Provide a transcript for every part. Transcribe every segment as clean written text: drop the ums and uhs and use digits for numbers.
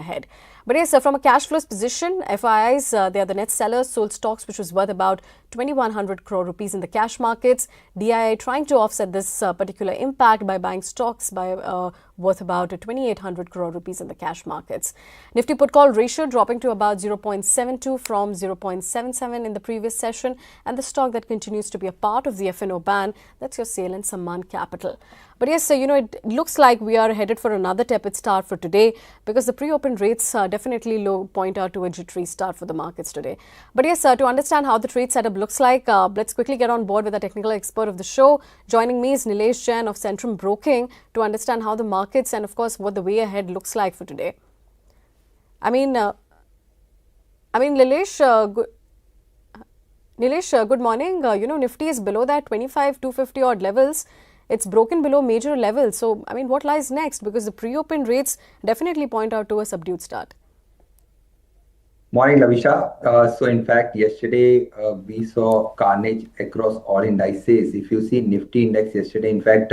ahead. But yes, from a cash flows position, FIIs, they are the net sellers, sold stocks which was worth about 2,100 crore rupees in the cash markets. DII trying to offset this particular impact by buying stocks by worth about 2,800 crore rupees in the cash markets. Nifty put call ratio dropping to about 0.72 from 0.77 in the previous session, and the stock that continues to be a part of the FNO ban, that's your sale in Samman Capital. But yes, so, it looks like we are headed for another tepid start for today, because the pre-open rates definitely point out to a jittery start for the markets today. But yes, to understand how the trade setup looks like, let's quickly get on board with the technical expert of the show. Joining me is Nilesh Jain of Centrum Broking to understand how the markets and of course what the way ahead looks like for today. Nilesh, good morning. Nifty is below that 25,250 odd levels. It's broken below major levels. So, what lies next? Because the pre-open rates definitely point out to a subdued start. Morning, Lavisha. So in fact, yesterday we saw carnage across all indices. If you see Nifty index yesterday, in fact,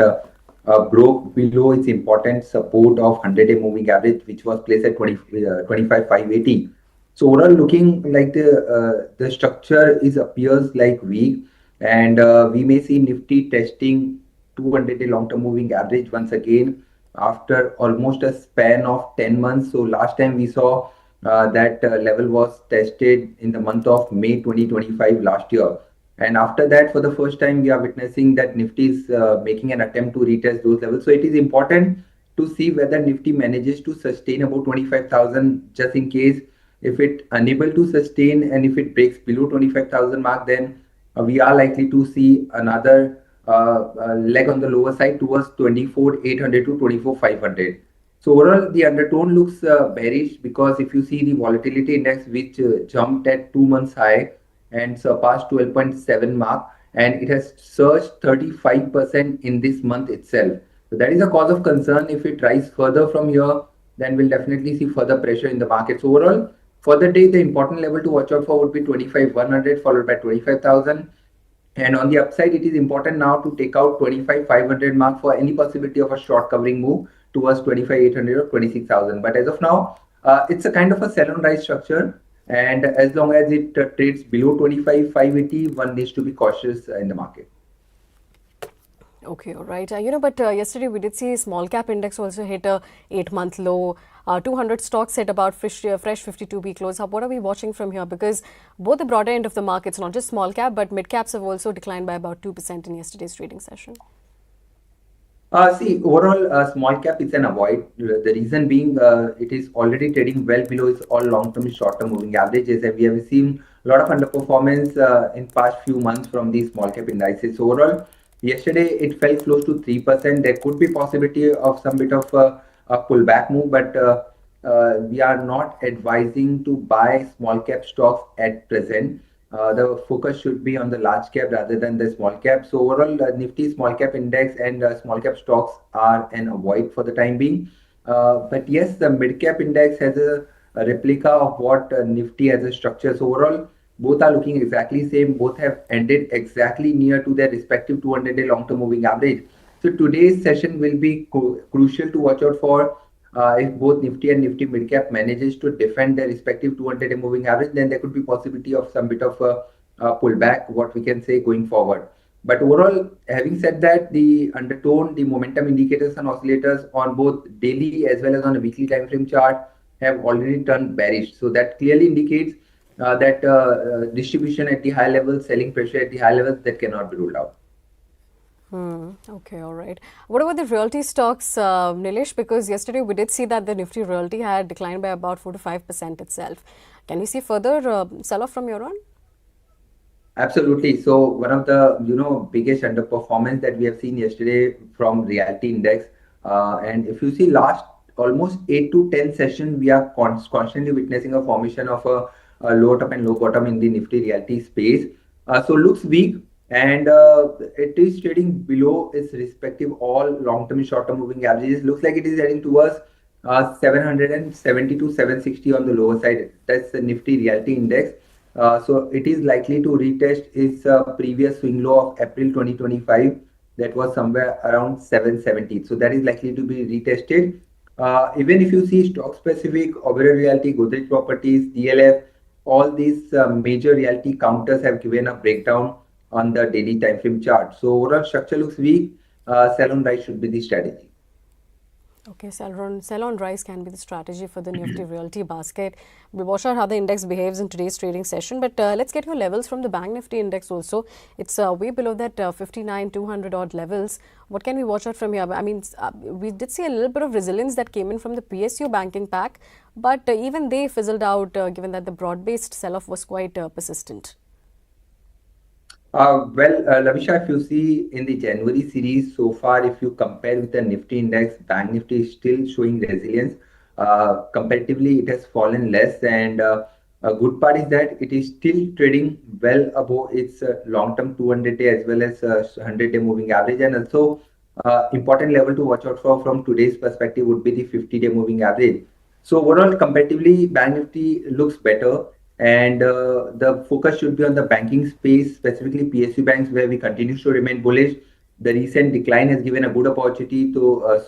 broke below its important support of 100-day moving average, which was placed at 25,580. So overall, looking like the structure appears like weak, and we may see Nifty testing 200-day long-term moving average once again after almost a span of 10 months. So last time we saw that level was tested in the month of May 2025 last year. And after that, for the first time, we are witnessing that Nifty is making an attempt to retest those levels. So it is important to see whether Nifty manages to sustain about 25,000. Just in case, if it unable to sustain and if it breaks below 25,000 mark, then we are likely to see another leg on the lower side towards 24,800 to 24,500. So overall, the undertone looks bearish, because if you see the volatility index, which jumped at 2 months high and surpassed 12.7 mark, and it has surged 35% in this month itself. So that is a cause of concern. If it rises further from here, then we'll definitely see further pressure in the markets. Overall, for the day, the important level to watch out for would be 25,100 followed by 25,000. And on the upside, it is important now to take out 25,500 mark for any possibility of a short covering move towards 25,800 or 26,000. But as of now, it's a kind of a sell on rise structure. And as long as it trades below 25,580, one needs to be cautious in the market. Okay, all right. But yesterday we did see small cap index also hit a 8-month low. 200 stocks hit about fresh 52-week lows. What are we watching from here? Because both the broader end of the markets, not just small cap, but mid caps have also declined by about 2% in yesterday's trading session. See, overall, small cap is an avoid. The reason being, it is already trading well below its all long-term, short-term moving averages, and we have seen a lot of underperformance in past few months from these small cap indices. So overall, yesterday it fell close to 3%. There could be possibility of some bit of a pullback move, but we are not advising to buy small cap stocks at present. The focus should be on the large cap rather than the small cap. So overall, Nifty small cap index and small cap stocks are an avoid for the time being. But yes, the mid cap index has a replica of what Nifty has a structure. So overall, both are looking exactly same. Both have ended exactly near to their respective 200-day long-term moving average. So today's session will be crucial to watch out for. If both Nifty and Nifty Midcap manages to defend their respective 200-day moving average, then there could be possibility of some bit of a pullback, what we can say going forward. But overall, having said that, the undertone, the momentum indicators and oscillators on both daily as well as on a weekly time frame chart have already turned bearish. So that clearly indicates that distribution at the high level, selling pressure at the high levels, that cannot be ruled out. Okay, all right. What about the realty stocks, Nilesh? Because yesterday we did see that the Nifty realty had declined by about 4 to 5% itself. Can we see further sell-off from your own? Absolutely. So one of the biggest underperformance that we have seen yesterday from realty index, and if you see last almost 8 to 10 sessions, we are constantly witnessing a formation of a low top and low bottom in the Nifty realty space. So looks weak, and it is trading below its respective all long-term and short-term moving averages. Looks like it is heading towards 770 to 760 on the lower side. That's the Nifty realty index. So it is likely to retest its previous swing low of April 2025. That was somewhere around 770. So that is likely to be retested. Even if you see stock specific, Oberoi Realty, Godrej Properties, DLF, all these major realty counters have given a breakdown on the daily time frame chart. So overall structure looks weak. Sell on rise should be the strategy. Okay, sell on rise can be the strategy for the Nifty Realty basket. We'll watch out how the index behaves in today's trading session. But let's get your levels from the Bank Nifty index also. It's way below that 59,200 odd levels. What can we watch out from here? I mean, we did see a little bit of resilience that came in from the PSU banking pack, but even they fizzled out given that the broad-based sell-off was quite persistent. Lavisha, if you see in the January series so far, if you compare with the Nifty index, Bank Nifty is still showing resilience. Comparatively, it has fallen less, and a good part is that it is still trading well above its long-term 200-day as well as 100-day moving average. And also, important level to watch out for from today's perspective would be the 50-day moving average. So overall, comparatively, Bank Nifty looks better, and the focus should be on the banking space, specifically PSU banks, where we continue to remain bullish. The recent decline has given a good opportunity to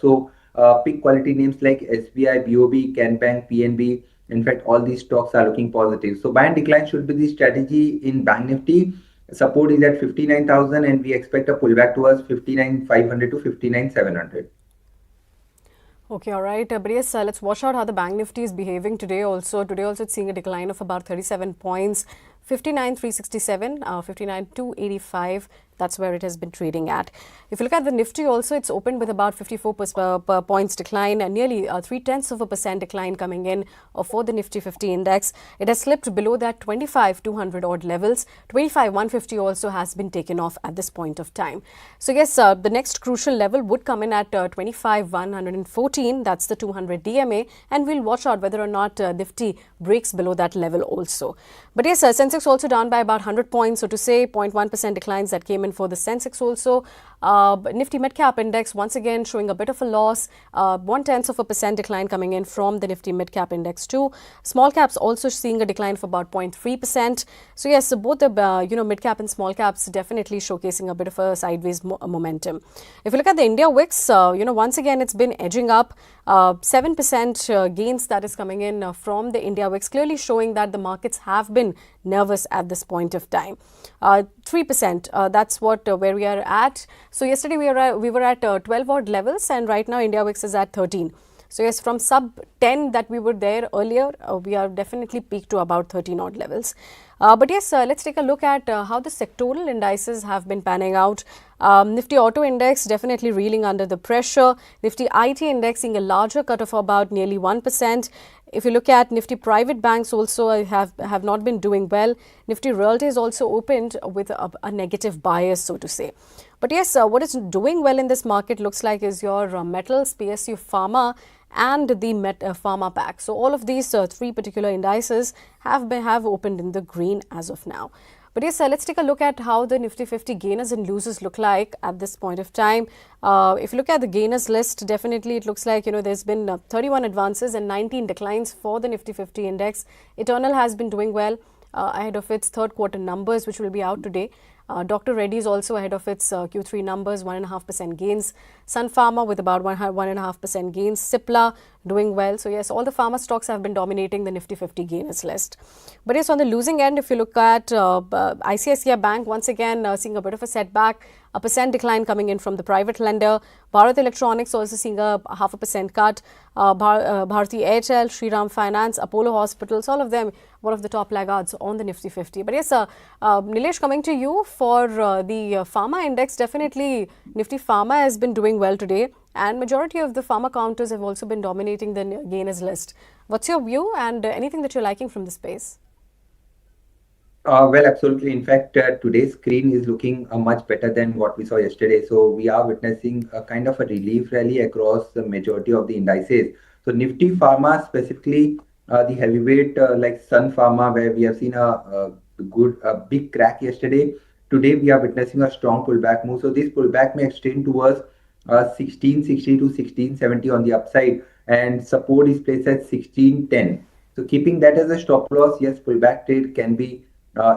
pick quality names like SBI, BOB, CanBank, PNB. In fact, all these stocks are looking positive. So buy and decline should be the strategy in Bank Nifty. Support is at 59,000, and we expect a pullback towards 59,500 to 59,700. Okay, all right. But yes, let's watch out how the Bank Nifty is behaving today also. Today also it's seeing a decline of about 37 points, 59,367, 59,285. That's where it has been trading at. If you look at the Nifty also, it's opened with about 54 points decline and nearly 0.3% decline coming in for the Nifty 50 index. It has slipped below that 25,200 odd levels. 25,150 also has been taken off at this point of time. So yes, the next crucial level would come in at 25,114. That's the 200 DMA, and we'll watch out whether or not Nifty breaks below that level also. But yes, Sensex also down by about 100 points. So to say 0.1% declines that came in for the Sensex also. Nifty Midcap Index once again showing a bit of a loss, 0.1% decline coming in from the Nifty Midcap Index too. Small caps also seeing a decline of about 0.3%. So yes, so both the midcap and small caps definitely showcasing a bit of a sideways momentum. If you look at the India Wix, once again it's been edging up. 7% gains that is coming in from the India Wix, clearly showing that the markets have been nervous at this point of time. 3%, that's where we are at. So yesterday we were at 12 odd levels, and right now India Wix is at 13. So yes, from sub 10 that we were there earlier, we are definitely peaked to about 13 odd levels. But yes, let's take a look at how the sectoral indices have been panning out. Nifty Auto Index definitely reeling under the pressure. Nifty IT Index seeing a larger cut of about nearly 1%. If you look at Nifty Private Banks also have not been doing well. Nifty Realty is also opened with a negative bias, so to say. But yes, what is doing well in this market looks like is your metals, PSU Pharma, and the Pharma pack. So all of these three particular indices have opened in the green as of now. But yes, let's take a look at how the Nifty 50 gainers and losers look like at this point of time. If you look at the gainers list, definitely it looks like, there's been 31 advances and 19 declines for the Nifty 50 index. Eternal has been doing well ahead of its third quarter numbers, which will be out today. Dr. Reddy's also ahead of its Q3 numbers, 1.5% gains. Sun Pharma with about 1.5% gains. Cipla doing well. So yes, all the pharma stocks have been dominating the Nifty 50 gainers list. But yes, on the losing end, if you look at ICICI Bank, once again seeing a bit of a setback, a percent decline coming in from the private lender. Bharat Electronics also seeing a 0.5% cut. Bharti Airtel, Shriram Finance, Apollo Hospitals, all of them one of the top laggards on the Nifty 50. But yes, Nilesh, coming to you for the pharma index, definitely Nifty Pharma has been doing well today, and majority of the pharma counters have also been dominating the gainers list. What's your view and anything that you're liking from the space? Absolutely. In fact, today's screen is looking much better than what we saw yesterday. So we are witnessing a kind of a relief rally across the majority of the indices. So Nifty Pharma, specifically the heavyweight like Sun Pharma, where we have seen a big crack yesterday. Today we are witnessing a strong pullback move. So this pullback may extend towards 1660 to 1670 on the upside, and support is placed at 1610. So keeping that as a stop loss, yes, pullback trade can be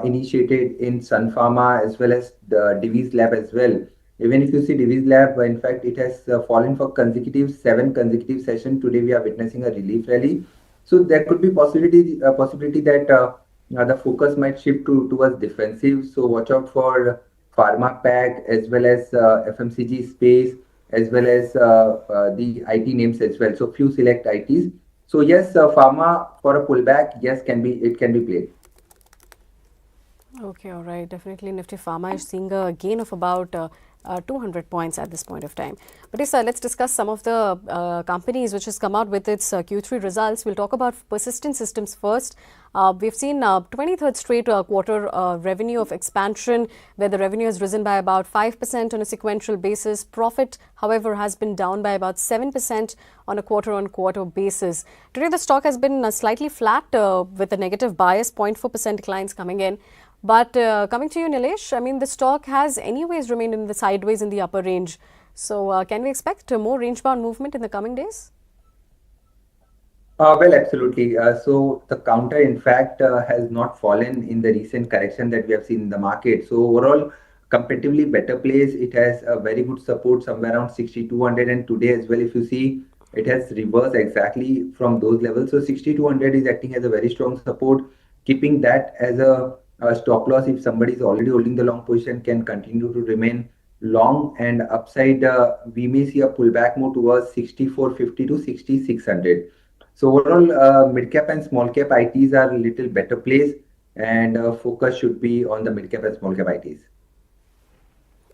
initiated in Sun Pharma as well as the Divi's Lab as well. Even if you see Divi's Lab, in fact, it has fallen for seven consecutive sessions. Today we are witnessing a relief rally. So there could be possibility that the focus might shift towards defensive. So watch out for pharma pack as well as FMCG space as well as the IT names as well. So few select ITs. So yes, pharma for a pullback, yes, it can be played. Okay, all right. Definitely Nifty Pharma is seeing a gain of about 200 points at this point of time. But yes, let's discuss some of the companies which has come out with its Q3 results. We'll talk about Persistent Systems first. We've seen 23rd straight quarter revenue of expansion, where the revenue has risen by about 5% on a sequential basis. Profit, however, has been down by about 7% on a quarter-on-quarter basis. Today, the stock has been slightly flat with a negative bias, 0.4% declines coming in. But coming to you, Nilesh, I mean, the stock has anyways remained in the sideways in the upper range. So can we expect more range-bound movement in the coming days? Well, absolutely. So the counter, in fact, has not fallen in the recent correction that we have seen in the market. So overall, comparatively better place. It has a very good support somewhere around 6,200, and today as well, if you see, it has reversed exactly from those levels. So 6,200 is acting as a very strong support. Keeping that as a stop loss, if somebody is already holding the long position, can continue to remain long, and upside, we may see a pullback more towards 6,450 to 6,600. So overall, mid cap and small cap ITs are a little better placed, and focus should be on the mid cap and small cap ITs.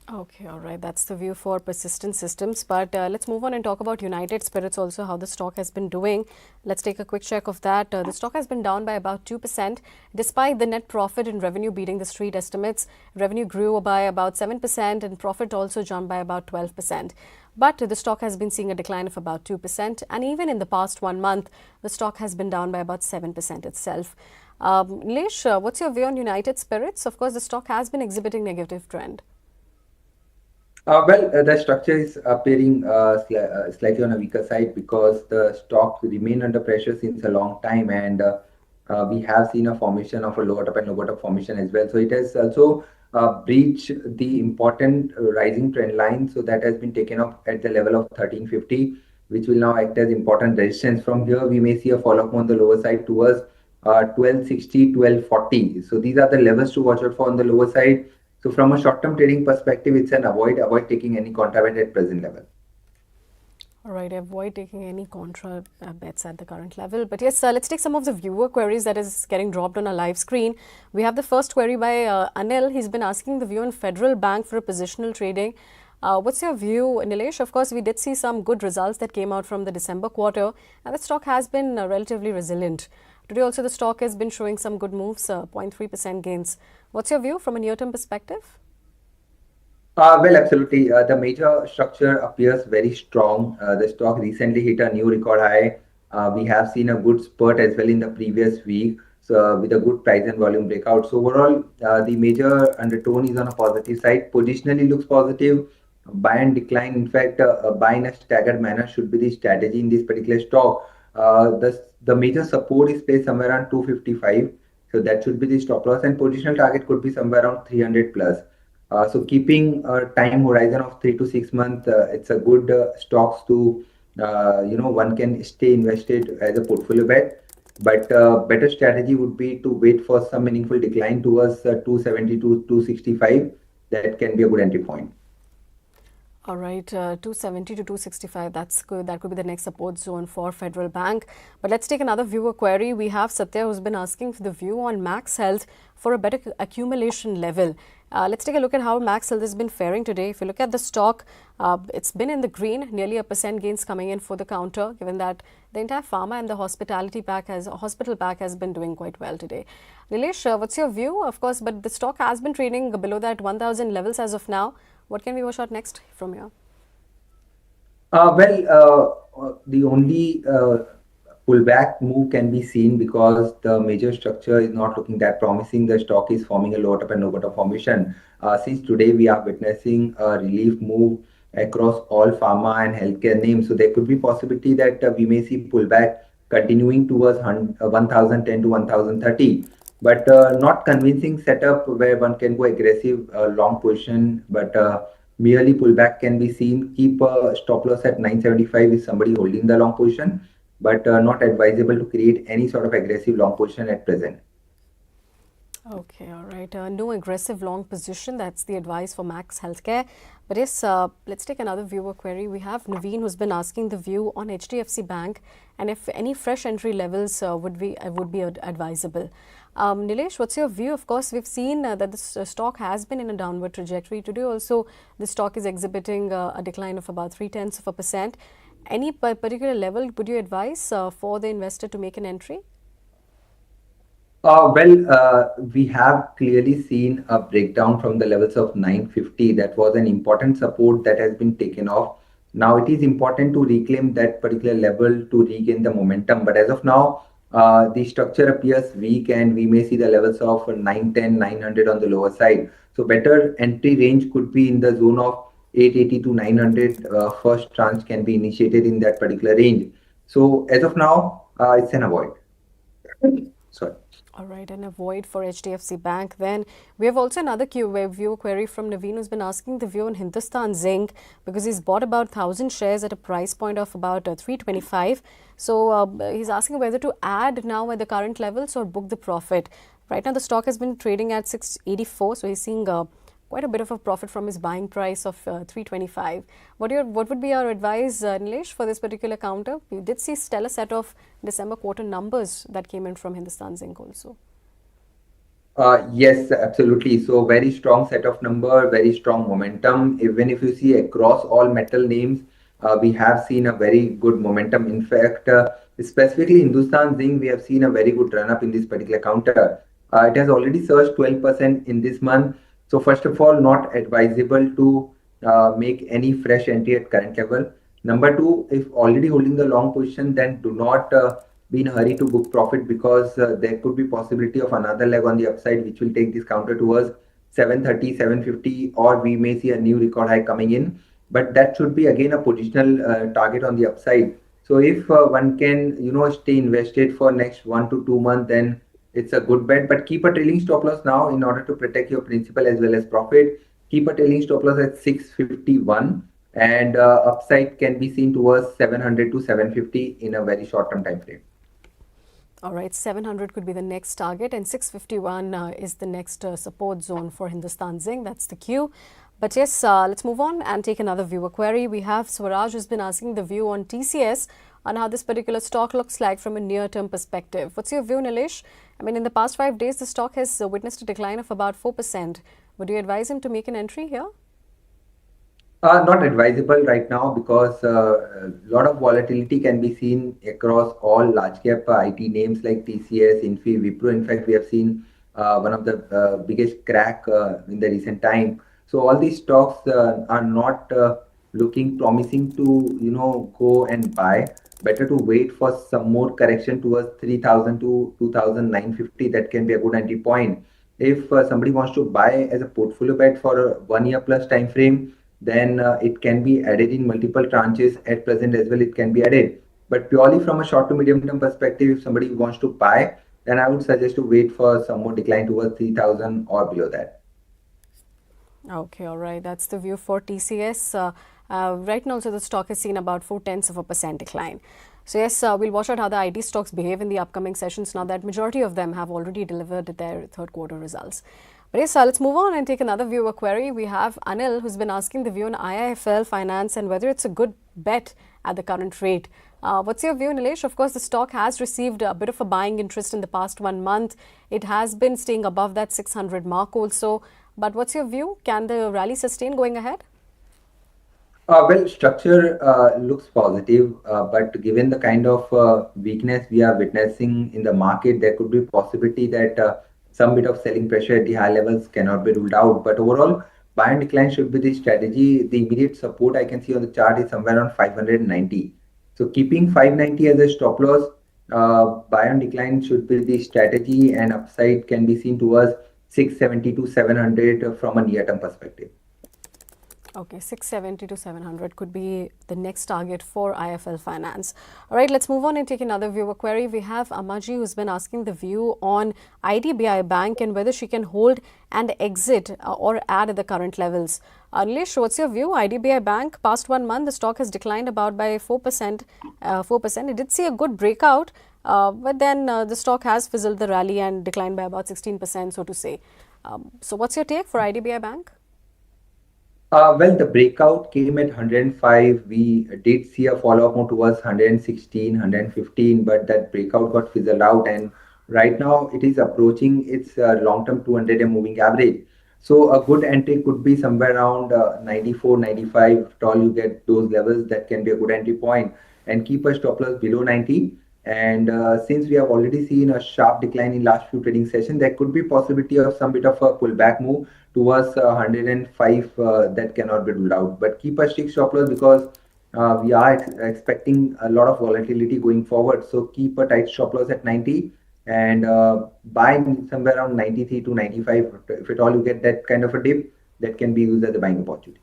Okay, all right. That's the view for Persistent Systems. But let's move on and talk about United Spirits also, how the stock has been doing. Let's take a quick check of that. The stock has been down by about 2%, despite the net profit and revenue beating the street estimates. Revenue grew by about 7% and profit also jumped by about 12%. But the stock has been seeing a decline of about 2%. And even in the past 1 month, the stock has been down by about 7% itself. Nilesh, what's your view on United Spirits? Of course, the stock has been exhibiting negative trend. The structure is appearing slightly on a weaker side because the stock remain under pressure since a long time, and we have seen a formation of a lower top and lower top formation as well. So it has also breached the important rising trend line. So that has been taken up at the level of 1350, which will now act as important resistance. From here, we may see a fall off on the lower side towards 1260, 1240. So these are the levels to watch out for on the lower side. So from a short-term trading perspective, it's an avoid taking any contraband at present level. All right, avoid taking any contra bets at the current level. But yes, let's take some of the viewer queries that is getting dropped on our live screen. We have the first query by Anil. He's been asking the view on Federal Bank for a positional trading. What's your view, Nilesh? Of course, we did see some good results that came out from the December quarter, and the stock has been relatively resilient. Today also the stock has been showing some good moves, 0.3% gains. What's your view from a near-term perspective? Absolutely. The major structure appears very strong. The stock recently hit a new record high. We have seen a good spurt as well in the previous week, so with a good price and volume breakout. So overall, the major undertone is on a positive side. Positionally looks positive. Buy and decline. In fact, buy in a staggered manner should be the strategy in this particular stock. The major support is placed somewhere around 255. So that should be the stop loss, and positional target could be somewhere around 300 plus. So keeping a time horizon of 3 to 6 months, it's a good stocks to one can stay invested as a portfolio bet. But better strategy would be to wait for some meaningful decline towards 270 to 265. That can be a good entry point. All right, 270 to 265, that's good. That could be the next support zone for Federal Bank. But let's take another viewer query. We have Satya who's been asking for the view on Max Health for a better accumulation level. Let's take a look at how Max Health has been faring today. If you look at the stock, it's been in the green, nearly a percent gains coming in for the counter, given that the entire pharma and the hospital pack has been doing quite well today. Nilesh, what's your view? Of course, but the stock has been trading below that 1,000 levels as of now. What can we watch out next from here? The only pullback move can be seen because the major structure is not looking that promising. The stock is forming a lower top and lower top formation. Since today we are witnessing a relief move across all pharma and healthcare names, so there could be possibility that we may see pullback continuing towards 1010 to 1030. But not convincing setup where one can go aggressive long position, but merely pullback can be seen. Keep a stop loss at 975 if somebody holding the long position, but not advisable to create any sort of aggressive long position at present. Okay, all right. No aggressive long position. That's the advice for Max Healthcare. But yes, let's take another viewer query. We have Naveen who's been asking the view on HDFC Bank and if any fresh entry levels would be advisable. Nilesh, what's your view? Of course, we've seen that this stock has been in a downward trajectory. Today also, the stock is exhibiting a decline of about 0.3%. Any particular level would you advise for the investor to make an entry? We have clearly seen a breakdown from the levels of 950. That was an important support that has been taken off. Now it is important to reclaim that particular level to regain the momentum. But as of now, the structure appears weak and we may see the levels of 910, 900 on the lower side. So better entry range could be in the zone of 880 to 900. First tranche can be initiated in that particular range. So as of now, it's an avoid. Sorry. All right, and avoid for HDFC Bank. Then we have also another viewer query from Naveen who's been asking the view on Hindustan Zinc because he's bought about 1,000 shares at a price point of about 325. So he's asking whether to add now at the current levels or book the profit. Right now the stock has been trading at 684, so he's seeing quite a bit of a profit from his buying price of 325. What would be your advice, Nilesh, for this particular counter? We did see stellar set of December quarter numbers that came in from Hindustan Zinc also. Yes, absolutely. So very strong set of number, very strong momentum. Even if you see across all metal names, we have seen a very good momentum. In fact, specifically Hindustan Zinc, we have seen a very good run up in this particular counter. It has already surged 12% in this month. So first of all, not advisable to make any fresh entry at current level. Number two, if already holding the long position, then do not be in a hurry to book profit because there could be possibility of another leg on the upside which will take this counter towards 730, 750, or we may see a new record high coming in. But that should be again a positional target on the upside. So if one can, stay invested for next 1 to 2 months, then it's a good bet. But keep a trailing stop loss now in order to protect your principal as well as profit. Keep a trailing stop loss at 651, and upside can be seen towards 700 to 750 in a very short term time frame. All right, 700 could be the next target and 651 is the next support zone for Hindustan Zinc. That's the cue. But yes, let's move on and take another viewer query. We have Swaraj who's been asking the view on TCS on how this particular stock looks like from a near-term perspective. What's your view, Nilesh? I mean, in the past 5 days, the stock has witnessed a decline of about 4%. Would you advise him to make an entry here? Not advisable right now because a lot of volatility can be seen across all large cap IT names like TCS, Infi, Wipro. In fact, we have seen one of the biggest crack in the recent time. So all these stocks are not looking promising to go and buy. Better to wait for some more correction towards 3,000 to 2,950. That can be a good entry point. If somebody wants to buy as a portfolio bet for a 1 year plus time frame, then it can be added in multiple tranches. At present as well, it can be added. But purely from a short to medium term perspective, if somebody wants to buy, then I would suggest to wait for some more decline towards 3,000 or below that. Okay, all right. That's the view for TCS. Right now, also the stock has seen about 0.4% decline. So yes, we'll watch out how the IT stocks behave in the upcoming sessions now that majority of them have already delivered their third quarter results. But yes, let's move on and take another viewer query. We have Anil who's been asking the view on IIFL Finance and whether it's a good bet at the current rate. What's your view, Nilesh? Of course, the stock has received a bit of a buying interest in the past 1 month. It has been staying above that 600 mark also. But what's your view? Can the rally sustain going ahead? Structure looks positive, but given the kind of weakness we are witnessing in the market, there could be possibility that some bit of selling pressure at the high levels cannot be ruled out. But overall, buy and decline should be the strategy. The immediate support I can see on the chart is somewhere around 590. So keeping 590 as a stop loss, buy and decline should be the strategy, and upside can be seen towards 670 to 700 from a near-term perspective. Okay, 670 to 700 could be the next target for IFL Finance. All right, let's move on and take another viewer query. We have Amaji who's been asking the view on IDBI Bank and whether she can hold and exit or add at the current levels. Nilesh, what's your view? IDBI Bank, past 1 month, the stock has declined about by 4%. 4%. It did see a good breakout, but then the stock has fizzled the rally and declined by about 16%, so to say. So what's your take for IDBI Bank? Well, the breakout came at 105. We did see a follow-up move towards 116, 115, but that breakout got fizzled out. And right now, it is approaching its long-term 200 moving average. So a good entry could be somewhere around 94, 95. If at all you get those levels, that can be a good entry point. And keep a stop loss below 90. And since we have already seen a sharp decline in last few trading sessions, there could be possibility of some bit of a pullback move towards 105 that cannot be ruled out. But keep a strict stop loss because we are expecting a lot of volatility going forward. So keep a tight stop loss at 90 and buy somewhere around 93 to 95. If at all you get that kind of a dip, that can be used as a buying opportunity.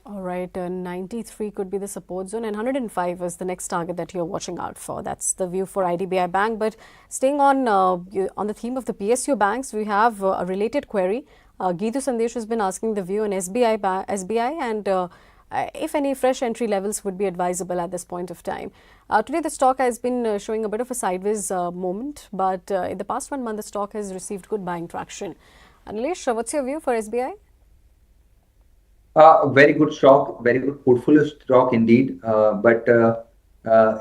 All right, 93 could be the support zone and 105 is the next target that you're watching out for. That's the view for IDBI Bank. But staying on the theme of the PSU banks, we have a related query. Geetu Sandesh has been asking the view on SBI and if any fresh entry levels would be advisable at this point of time. Today the stock has been showing a bit of a sideways moment, but in the past 1 month the stock has received good buying traction. Nilesh, what's your view for SBI? Very good stock, very good portfolio stock indeed. But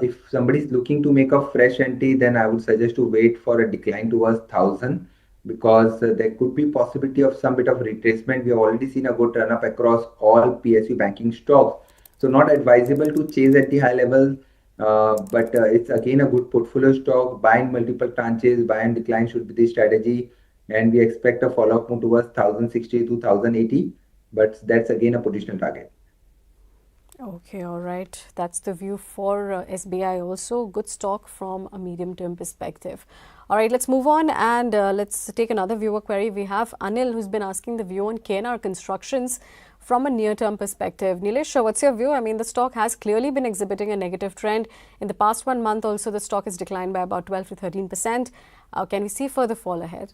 if somebody is looking to make a fresh entry, then I would suggest to wait for a decline towards 1000 because there could be possibility of some bit of retracement. We have already seen a good run up across all PSU banking stocks. So not advisable to chase at the high level, but it's again a good portfolio stock. Buy in multiple tranches, buy and decline should be the strategy. And we expect a follow-up move towards 1060 to 1080. But that's again a positional target. Okay, all right. That's the view for SBI also. Good stock from a medium-term perspective. All right, let's move on and let's take another viewer query. We have Anil who's been asking the view on KNR Constructions from a near-term perspective. Nilesh, what's your view? I mean, the stock has clearly been exhibiting a negative trend. In the past 1 month also, the stock has declined by about 12 to 13%. Can we see further fall ahead?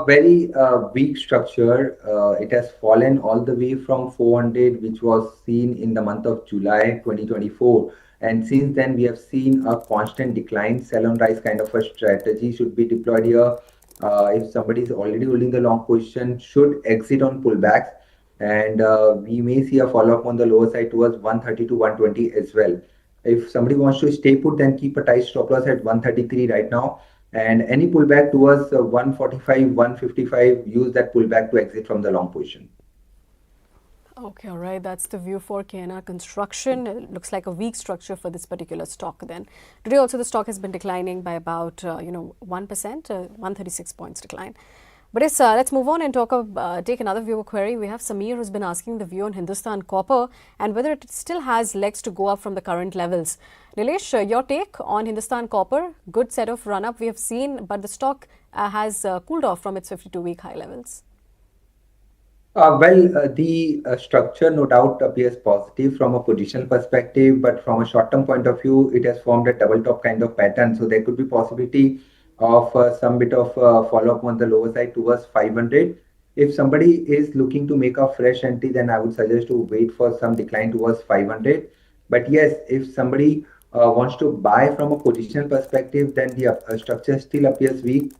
Very weak structure. It has fallen all the way from 400, which was seen in the month of July 2024. And since then, we have seen a constant decline. Sell on rise kind of a strategy should be deployed here. If somebody is already holding the long position, should exit on pullbacks. And we may see a follow-up on the lower side towards 130 to 120 as well. If somebody wants to stay put, then keep a tight stop loss at 133 right now. And any pullback towards 145, 155, use that pullback to exit from the long position. Okay, all right. That's the view for KNR Construction. It looks like a weak structure for this particular stock then. Today also the stock has been declining by about, 1%, 136 points decline. But yes, let's move on and take another viewer query. We have Samir who's been asking the view on Hindustan Copper and whether it still has legs to go up from the current levels. Nilesh, your take on Hindustan Copper? Good set of run-up we have seen, but the stock has cooled off from its 52-week high levels. The structure no doubt appears positive from a positional perspective, but from a short-term point of view, it has formed a double top kind of pattern. So there could be possibility of some bit of follow-up on the lower side towards 500. If somebody is looking to make a fresh entry, then I would suggest to wait for some decline towards 500. But yes, if somebody wants to buy from a positional perspective, then the structure still appears weak,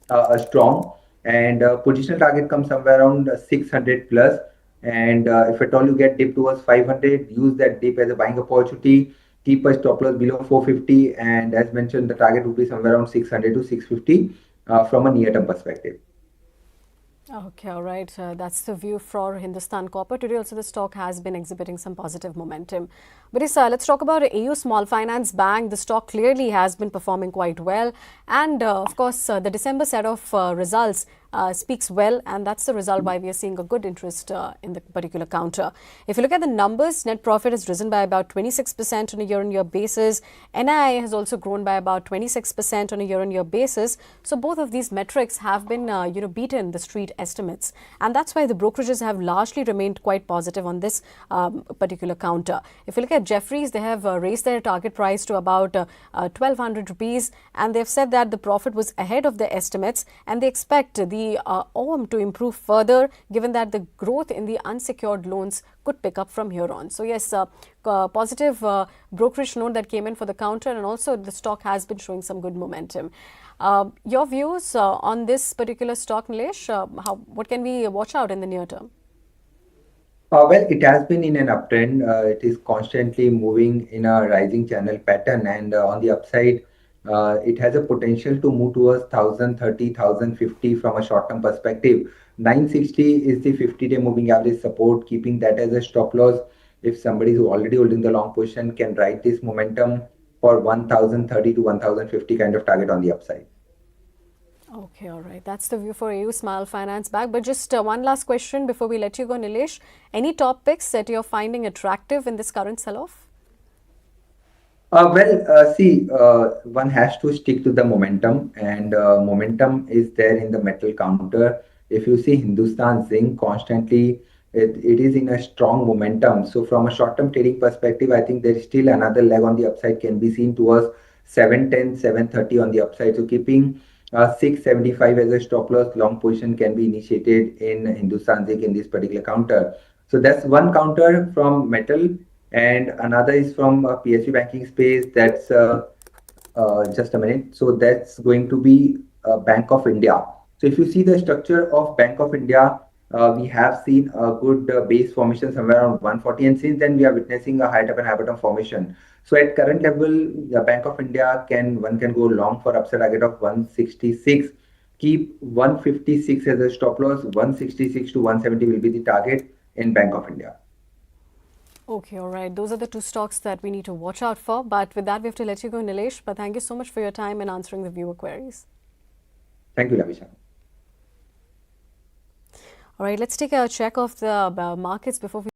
strong. And positional target comes somewhere around 600 plus. And if at all you get dip towards 500, use that dip as a buying opportunity. Keep a stop loss below 450. And as mentioned, the target would be somewhere around 600 to 650 from a near-term perspective. Okay, all right. That's the view for Hindustan Copper. Today also the stock has been exhibiting some positive momentum. But yes, let's talk about AU Small Finance Bank. The stock clearly has been performing quite well. And of course, the December set of results speaks well, and that's the result why we are seeing a good interest in the particular counter. If you look at the numbers, net profit has risen by about 26% on a year-on-year basis. NII has also grown by about 26% on a year-on-year basis. So both of these metrics have been, beaten the street estimates, and that's why the brokerages have largely remained quite positive on this particular counter. If you look at Jefferies, they have raised their target price to about 1,200 rupees, and they've said that the profit was ahead of their estimates, and they expect the OM to improve further, given that the growth in the unsecured loans could pick up from here on. So yes, positive brokerage note that came in for the counter, and also the stock has been showing some good momentum. Your views on this particular stock, Nilesh? What can we watch out in the near term? Well, it has been in an uptrend. It is constantly moving in a rising channel pattern, and on the upside, it has a potential to move towards 1,030, from a short-term perspective. 960 is the 50-day moving average support, keeping that as a stop loss. If somebody who already holding the long position can ride this momentum for 1,030 to 1,050 kind of target on the upside. Okay, all right. That's the view for AU Small Finance Bank. But just one last question before we let you go, Nilesh. Any top picks that you're finding attractive in this current sell-off? One has to stick to the momentum, and momentum is there in the metal counter. If you see Hindustan Zinc constantly, it is in a strong momentum. So from a short-term trading perspective, I think there is still another leg on the upside can be seen towards 710, 730 on the upside. So keeping 675 as a stop loss, long position can be initiated in Hindustan Zinc in this particular counter. So that's one counter from metal, and another is from PSU banking space. That's just a minute. So that's going to be Bank of India. So if you see the structure of Bank of India, we have seen a good base formation somewhere around 140, and since then we are witnessing a high top and high bottom formation. So at current level, the Bank of India one can go long for upside target of 166. Keep 156 as a stop loss. 166 to 170 will be the target in Bank of India. Okay, all right. Those are the two stocks that we need to watch out for. But with that, we have to let you go, Nilesh. But thank you so much for your time and answering the viewer queries. Thank you, Lavisha. All right, let's take a check of the markets before we